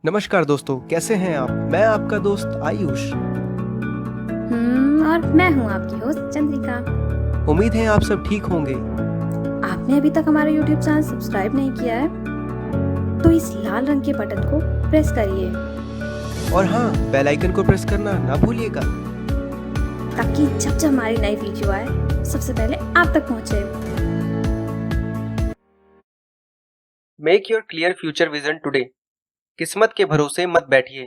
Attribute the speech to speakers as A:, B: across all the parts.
A: नमस्कार दोस्तों, कैसे हैं आप? मैं आपका दोस्त आयुष।
B: और मैं हूँ आपकी होस्ट चंद्रिका।
A: उम्मीद है आप सब ठीक होंगे।
B: आपने अभी तक हमारा YouTube चैनल सब्सक्राइब नहीं किया है तो इस लाल रंग के बटन को प्रेस करिए
A: और हाँ, बेल आइकन को प्रेस करना ना भूलिएगा,
B: ताकि जब जब हमारी नई वीडियो आए सबसे पहले आप तक पहुँचे।
A: Make your clear future vision today. किस्मत के भरोसे मत बैठिए।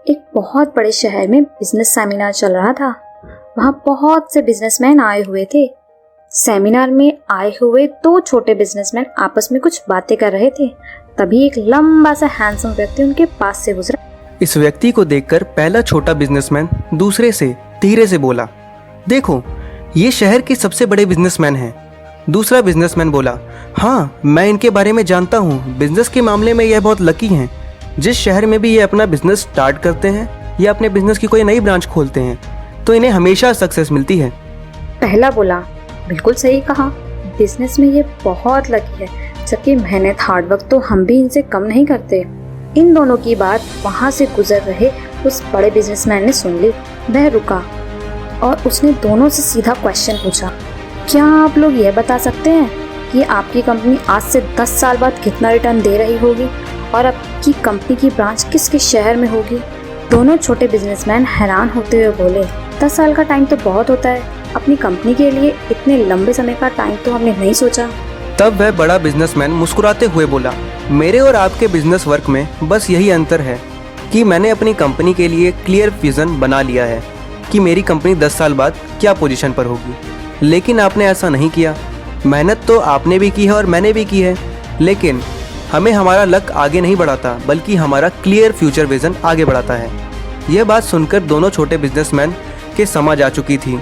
B: एक बहुत बड़े शहर में बिजनेस सेमिनार चल रहा था। वहाँ बहुत से बिजनेसमैन आए हुए थे। सेमिनार में आए हुए दो छोटे बिजनेसमैन आपस में कुछ बातें कर रहे थे। तभी एक लंबा सा हैंडसम व्यक्ति उनके पास से गुजरा।
A: इस व्यक्ति को देखकर पहला छोटा बिजनेसमैन दूसरे से धीरे से बोला, देखो, ये शहर के सबसे बड़े बिजनेसमैन हैं। दूसरा बिजनेसमैन बोला, हाँ, मैं इनके बारे में जानता हूँ। बिजनेस के मामले में यह बहुत लकी हैं। जिस शहर में भी ये अपना बिजनेस स्टार्ट करते हैं या अपने बिजनेस की कोई नई ब्रांच खोलते हैं तो इन्हें हमेशा सक्सेस मिलती है।
B: पहला बोला, बिल्कुल सही कहा, बिजनेस में ये बहुत लकी है, जबकि मेहनत हार्डवर्क तो हम भी इनसे कम नहीं करते। इन दोनों की बात वहाँ से गुजर रहे उस बड़े बिजनेसमैन ने सुन ली। वह रुका और उसने दोनों से सीधा क्वेश्चन पूछा, क्या आप लोग यह बता सकते हैं कि आपकी कंपनी आज से 10 साल बाद कितना रिटर्न दे रही होगी और आपकी कंपनी की ब्रांच किस किस शहर में होगी? दोनों छोटे बिजनेसमैन हैरान होते हुए बोले, 10 साल का टाइम तो बहुत होता है, अपनी कंपनी के लिए इतने लंबे समय का टाइम तो हमने नहीं सोचा।
A: तब वह बड़ा बिजनेसमैन मुस्कुराते हुए बोला, मेरे और आपके बिजनेस वर्क में बस यही अंतर है कि मैंने अपनी कंपनी के लिए क्लियर विजन बना लिया है कि मेरी कंपनी 10 साल बाद क्या पोजीशन पर होगी। लेकिन आपने ऐसा नहीं किया। मेहनत तो आपने भी की है और मैंने भी की है, लेकिन हमें हमारा लक आगे नहीं बढ़ाता बल्कि हमारा क्लियर फ्यूचर विजन आगे बढ़ाता है। यह बात सुनकर दोनों छोटे बिजनेसमैन के समझ आ चुकी थी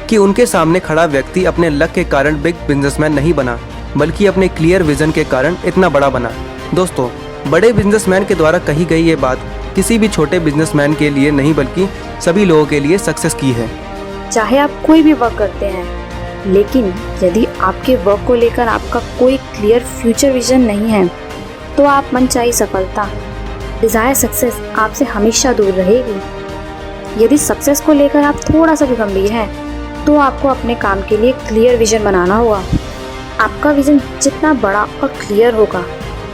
A: कि उनके सामने खड़ा व्यक्ति अपने लक के कारण बिग बिजनेसमैन नहीं बना बल्कि अपने क्लियर विजन के कारण इतना बड़ा बना। दोस्तों, बड़े बिजनेसमैन के द्वारा कही गई ये बात किसी भी छोटे बिजनेसमैन के लिए नहीं बल्कि सभी लोगों के लिए सक्सेस की है।
B: चाहे आप कोई भी वर्क करते हैं, लेकिन यदि आपके वर्क को लेकर आपका कोई क्लियर फ्यूचर विजन नहीं है तो आप मनचाही सफलता, डिजायर सक्सेस आपसे हमेशा दूर रहेगी। यदि सक्सेस को लेकर आप थोड़ा सा भी गंभीर हैं तो आपको अपने काम के लिए क्लियर विजन बनाना होगा। आपका विजन जितना बड़ा और क्लियर होगा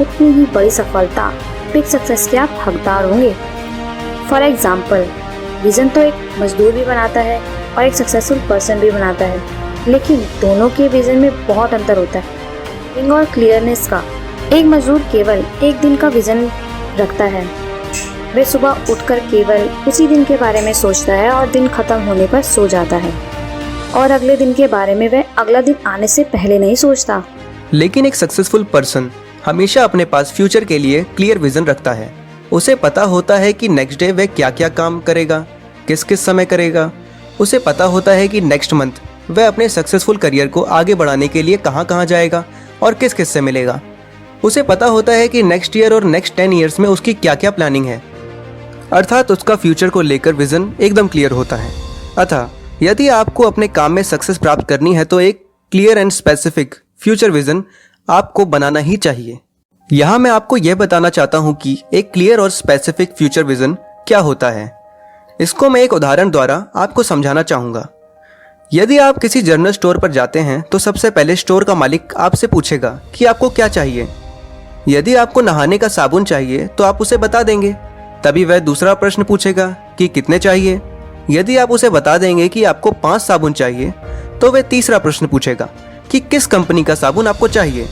B: उतनी ही बड़ी सफलता, बिग सक्सेस के आप हकदार होंगे। फॉर एग्जाम्पल, विजन तो एक मजदूर भी बनाता है और एक सक्सेसफुल पर्सन भी बनाता है, लेकिन दोनों के विजन में बहुत अंतर होता है और क्लियरनेस का। एक मजदूर केवल एक दिन का विजन रखता है। वह सुबह उठकर केवल उसी दिन के बारे में सोचता है और दिन खत्म होने पर सो जाता है, और अगले दिन के बारे में वह अगला दिन आने से पहले नहीं सोचता।
A: लेकिन एक सक्सेसफुल पर्सन हमेशा अपने पास फ्यूचर के लिए क्लियर विजन रखता है। उसे पता होता है कि नेक्स्ट डे वह क्या क्या काम करेगा, किस किस समय करेगा। उसे पता होता है कि नेक्स्ट मंथ वह अपने सक्सेसफुल करियर को आगे बढ़ाने के लिए कहाँ कहाँ जाएगा और किस किस से मिलेगा। उसे पता होता है कि नेक्स्ट ईयर और नेक्स्ट 10 ईयर्स में उसकी क्या क्या प्लानिंग है। अर्थात उसका फ्यूचर को लेकर विजन एकदम क्लियर होता है। अतः यदि आपको अपने काम में सक्सेस प्राप्त करनी है तो एक clear and specific future vision आपको बनाना ही चाहिए। यहाँ मैं आपको यह बताना चाहता हूँ कि एक क्लियर और स्पेसिफिक फ्यूचर विजन क्या होता है। इसको मैं एक उदाहरण द्वारा आपको समझाना चाहूँगा। यदि आप किसी जनरल स्टोर पर जाते हैं तो सबसे पहले स्टोर का मालिक आपसे पूछेगा कि आपको क्या चाहिए। यदि आपको नहाने का साबुन चाहिए तो आप उसे बता देंगे। तभी वह दूसरा प्रश्न पूछेगा कि कितने चाहिए। यदि आप उसे बता देंगे कि आपको 5 साबुन चाहिए तो वह तीसरा प्रश्न पूछेगा कि किस कंपनी का साबुन आपको चाहिए।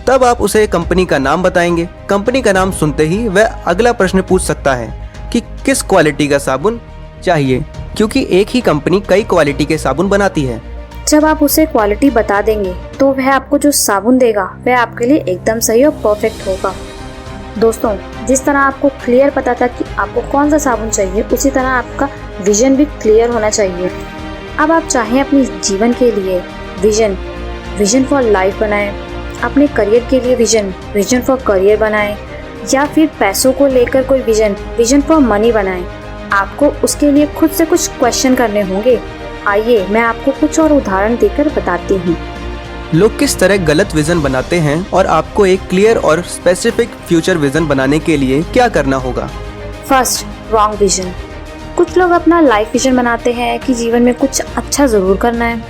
A: तब आप उसे कंपनी का नाम बताएंगे। कंपनी का नाम सुनते ही वह अगला प्रश्न पूछ सकता है कि किस क्वालिटी का साबुन चाहिए, क्योंकि एक ही कंपनी कई क्वालिटी के साबुन बनाती है।
B: जब आप उसे क्वालिटी बता देंगे तो वह आपको जो साबुन देगा वह आपके लिए एकदम सही और परफेक्ट होगा। दोस्तों, जिस तरह आपको क्लियर पता था कि आपको कौन सा साबुन चाहिए, उसी तरह आपका विजन भी क्लियर होना चाहिए। अब आप चाहें अपने जीवन के लिए विजन फॉर लाइफ बनाएं, अपने करियर के लिए विजन फॉर करियर बनाएं, या फिर पैसों को लेकर कोई विजन फॉर मनी बनाएं। आपको उसके लिए खुद से कुछ क्वेश्चन करने होंगे। आइए मैं आपको कुछ और उदाहरण देकर बताती हूँ।
A: लोग किस तरह गलत विजन बनाते हैं और आपको एक क्लियर और स्पेसिफिक फ्यूचर विजन बनाने के लिए क्या करना होगा।
B: First, wrong vision. कुछ लोग अपना लाइफ विजन बनाते हैं कि जीवन में कुछ अच्छा ज़रूर करना है।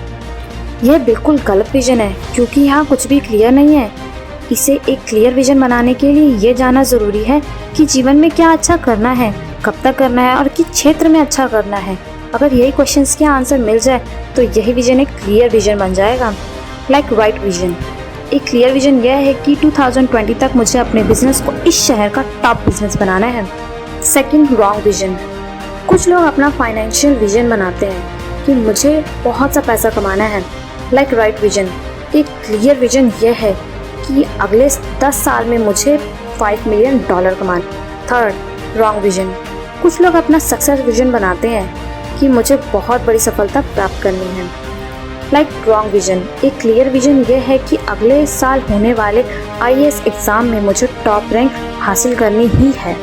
B: यह बिल्कुल गलत विजन है क्योंकि यहाँ कुछ भी क्लियर नहीं है। इसे एक क्लियर विजन बनाने के लिए ये जानना ज़रूरी है कि जीवन में क्या अच्छा करना है, कब तक करना है और किस क्षेत्र में अच्छा करना है। अगर यही क्वेश्चंस के आंसर मिल जाए तो यही विजन एक क्लियर विजन बन जाएगा। Like right vision. एक क्लियर विजन यह है कि 2020 तक मुझे अपने बिजनेस को इस शहर का टॉप बिजनेस बनाना है। Second, wrong vision. कुछ लोग अपना फाइनेंशियल विजन बनाते हैं कि मुझे बहुत सा पैसा कमाना है। Like right vision. एक क्लियर विजन यह है कि अगले 10 साल में मुझे $5 मिलियन कमाना। Third, wrong vision. कुछ लोग अपना सक्सेस विजन बनाते हैं कि मुझे बहुत बड़ी सफलता प्राप्त करनी है। Like wrong vision. एक क्लियर विजन यह है कि अगले साल होने वाले IAS एग्जाम में मुझे टॉप रैंक हासिल करनी ही है।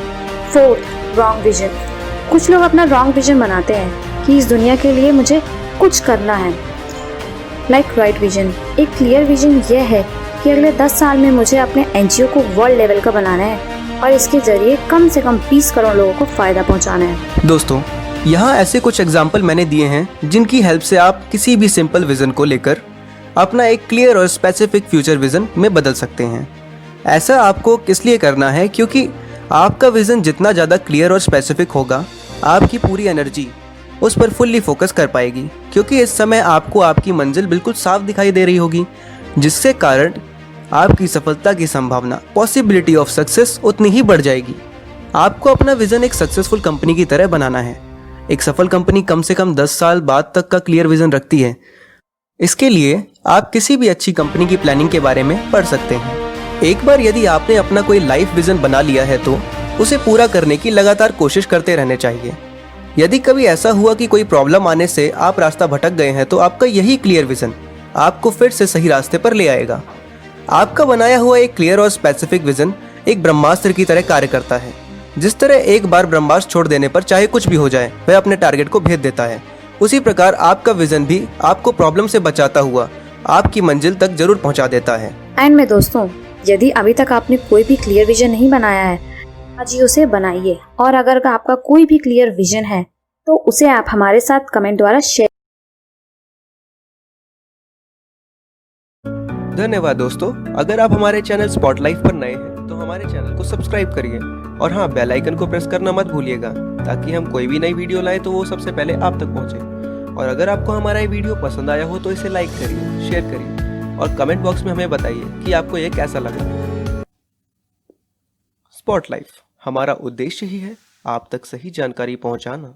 B: Fourth, wrong vision. कुछ लोग अपना रॉन्ग विजन बनाते हैं कि इस दुनिया के लिए मुझे कुछ करना है। Like right vision. एक क्लियर विजन यह है कि अगले 10 साल में मुझे अपने NGO को वर्ल्ड लेवल का बनाना है और इसके जरिए कम से कम 20 करोड़ लोगों को फायदा पहुंचाना है।
A: दोस्तों, यहाँ ऐसे कुछ एग्जाम्पल मैंने दिए हैं जिनकी हेल्प से आप किसी भी सिंपल विजन को लेकर अपना एक क्लियर और स्पेसिफिक फ्यूचर विजन में बदल सकते हैं। ऐसा आपको किस लिए करना है, क्योंकि आपका विजन जितना ज़्यादा क्लियर और स्पेसिफिक होगा, आपकी पूरी एनर्जी उस पर फुल्ली फोकस कर पाएगी, क्योंकि इस समय आपको आपकी मंजिल बिल्कुल साफ दिखाई दे रही होगी, जिससे कारण आपकी सफलता की संभावना, पॉसिबिलिटी ऑफ सक्सेस उतनी ही बढ़ जाएगी। आपको अपना विजन एक सक्सेसफुल कंपनी की तरह बनाना है। एक सफल कंपनी कम से कम 10 साल बाद तक का क्लियर विजन रखती है। इसके लिए आप किसी भी अच्छी कंपनी की प्लानिंग के बारे में पढ़ सकते हैं। एक बार यदि आपने अपना कोई लाइफ विजन बना लिया है तो उसे पूरा करने की लगातार कोशिश करते रहने चाहिए। यदि कभी ऐसा हुआ कि कोई प्रॉब्लम आने से आप रास्ता भटक गए हैं तो आपका यही क्लियर विजन आपको फिर से सही रास्ते पर ले आएगा। आपका बनाया हुआ एक क्लियर और स्पेसिफिक विजन एक ब्रह्मास्त्र की तरह कार्य करता है। जिस तरह एक बार ब्रह्मास्त्र छोड़ देने पर चाहे कुछ भी हो जाए वह अपने टारगेट को भेद देता है, उसी प्रकार आपका विजन भी आपको प्रॉब्लम से बचाता हुआ आपकी मंजिल तक जरूर पहुंचा देता है।
B: एंड में दोस्तों, यदि अभी तक आपने कोई भी क्लियर विजन नहीं बनाया है, आज ही उसे बनाइए। और अगर आपका कोई भी क्लियर विजन है तो उसे आप हमारे साथ कमेंट द्वारा शेयर।
A: धन्यवाद दोस्तों। अगर आप हमारे चैनल स्पॉटलाइफ पर नए हैं तो हमारे चैनल को सब्सक्राइब करिए और हाँ, बेल आइकन को प्रेस करना मत भूलिएगा, ताकि हम कोई भी नई वीडियो लाए तो वो सबसे पहले आप तक पहुंचे। और अगर आपको हमारा ये वीडियो पसंद आया हो तो इसे लाइक करिए, शेयर करिए और कमेंट बॉक्स में हमें बताइए कि आपको ये कैसा लगा। स्पॉटलाइफ, हमारा उद्देश्य ही है आप तक सही जानकारी पहुंचाना।